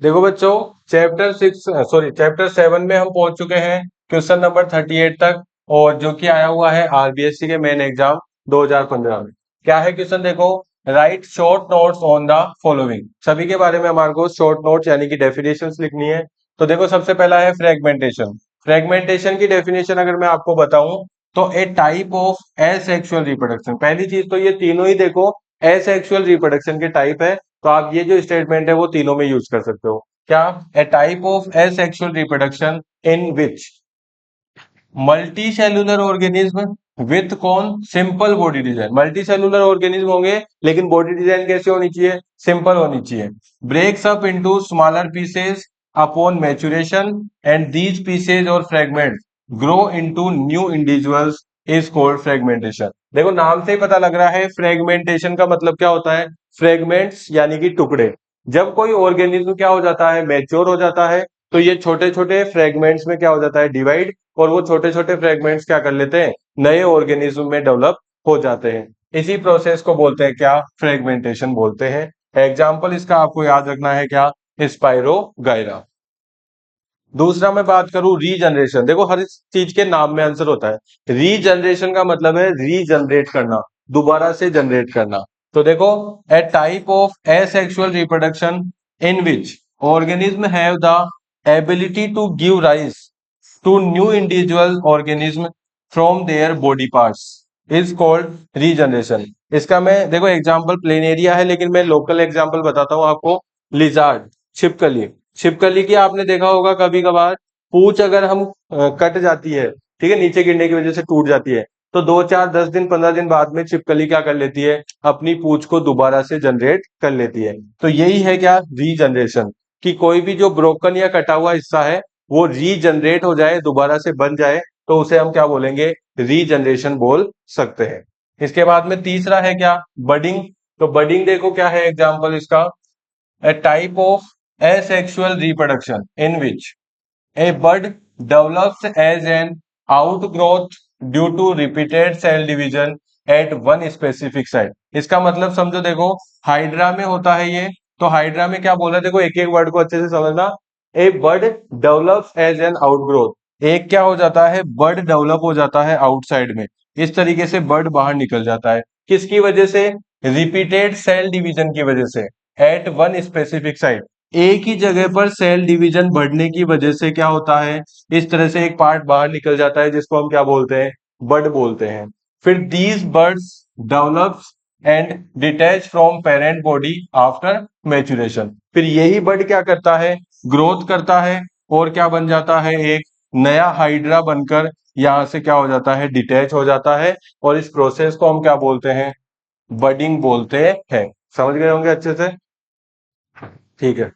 देखो बच्चों, चैप्टर 7 में हम पहुंच चुके हैं क्वेश्चन नंबर 38 तक, और जो कि आया हुआ है आरबीएससी के मेन एग्जाम 2015 में। क्या है क्वेश्चन, देखो, right short notes on the following. सभी के बारे में हमारे को शॉर्ट नोट्स यानी कि डेफिनेशंस लिखनी है। तो देखो, सबसे पहला है फ्रेगमेंटेशन। फ्रेगमेंटेशन की डेफिनेशन अगर मैं आपको बताऊं तो ए टाइप ऑफ एसेक्सुअल रिप्रोडक्शन। पहली चीज तो ये तीनों ही देखो एसेक्सुअल रिप्रोडक्शन के टाइप है, तो आप ये जो स्टेटमेंट है वो तीनों में यूज कर सकते हो। क्या? A type of asexual reproduction in which multi cellular organism with कौन simple body design. Multi cellular organism होंगे लेकिन बॉडी डिजाइन कैसे होनी चाहिए? सिंपल होनी चाहिए। Breaks up into smaller pieces upon maturation and these pieces or fragment grow into new individuals is called fragmentation. देखो, नाम से ही पता लग रहा है फ्रेगमेंटेशन का मतलब क्या होता है। फ्रेगमेंट्स यानी कि टुकड़े। जब कोई ऑर्गेनिज्म क्या हो जाता है, मैच्योर हो जाता है, तो ये छोटे छोटे फ्रेगमेंट्स में क्या हो जाता है, डिवाइड, और वो छोटे छोटे फ्रेगमेंट्स क्या कर लेते हैं, नए ऑर्गेनिज्म में डेवलप हो जाते हैं। इसी प्रोसेस को बोलते हैं क्या? फ्रेगमेंटेशन बोलते हैं। एग्जाम्पल इसका आपको याद रखना है क्या? स्पाइरोगाइरा। दूसरा मैं बात करूं रीजनरेशन। देखो, हर चीज के नाम में आंसर होता है। रीजनरेशन का मतलब है रीजनरेट करना, दोबारा से जनरेट करना। तो देखो, a type of asexual reproduction in which organism have the ability to give rise to new individual organism from their body parts is called regeneration. इसका मैं देखो एग्जांपल प्लेनेरिया है, लेकिन मैं लोकल एग्जांपल बताता हूं आपको। लिजार्ड, छिपकली। छिपकली की आपने देखा होगा कभी कभार, पूंछ अगर हम कट जाती है, ठीक है, नीचे गिरने की वजह से टूट जाती है, तो 2 4 10 दिन 15 दिन बाद में छिपकली क्या कर लेती है, अपनी पूंछ को दोबारा से जनरेट कर लेती है। तो यही है क्या? रीजनरेशन। कि कोई भी जो ब्रोकन या कटा हुआ हिस्सा है वो रीजनरेट हो जाए, दोबारा से बन जाए, तो उसे हम क्या बोलेंगे? रीजनरेशन बोल सकते हैं। इसके बाद में तीसरा है क्या? बडिंग। तो बडिंग देखो क्या है एग्जांपल इसका। A type of asexual reproduction in which a bud develops as an outgrowth due to repeated cell division at one specific site। इसका मतलब समझो, देखो हाइड्रा में होता है ये, तो हाइड्रा में क्या बोल रहा है, देखो एक एक वर्ड को अच्छे से समझना। ए बड डेवलप्स एज एन आउटग्रोथ। एक क्या हो जाता है, बड डेवलप हो जाता है आउटसाइड में। इस तरीके से बड बाहर निकल जाता है, किसकी वजह से? रिपीटेड सेल डिवीजन की वजह से। एट वन स्पेसिफिक साइट, एक ही जगह पर सेल डिवीजन बढ़ने की वजह से क्या होता है, इस तरह से एक पार्ट बाहर निकल जाता है, जिसको हम क्या बोलते हैं? बड बोलते हैं। फिर these birds develops and detach from parent body after maturation. फिर यही बर्ड क्या करता है? ग्रोथ करता है, और क्या बन जाता है? एक नया हाइड्रा बनकर यहां से क्या हो जाता है? डिटैच हो जाता है। और इस प्रोसेस को हम क्या बोलते हैं? बडिंग बोलते हैं। समझ गए होंगे अच्छे से? ठीक है।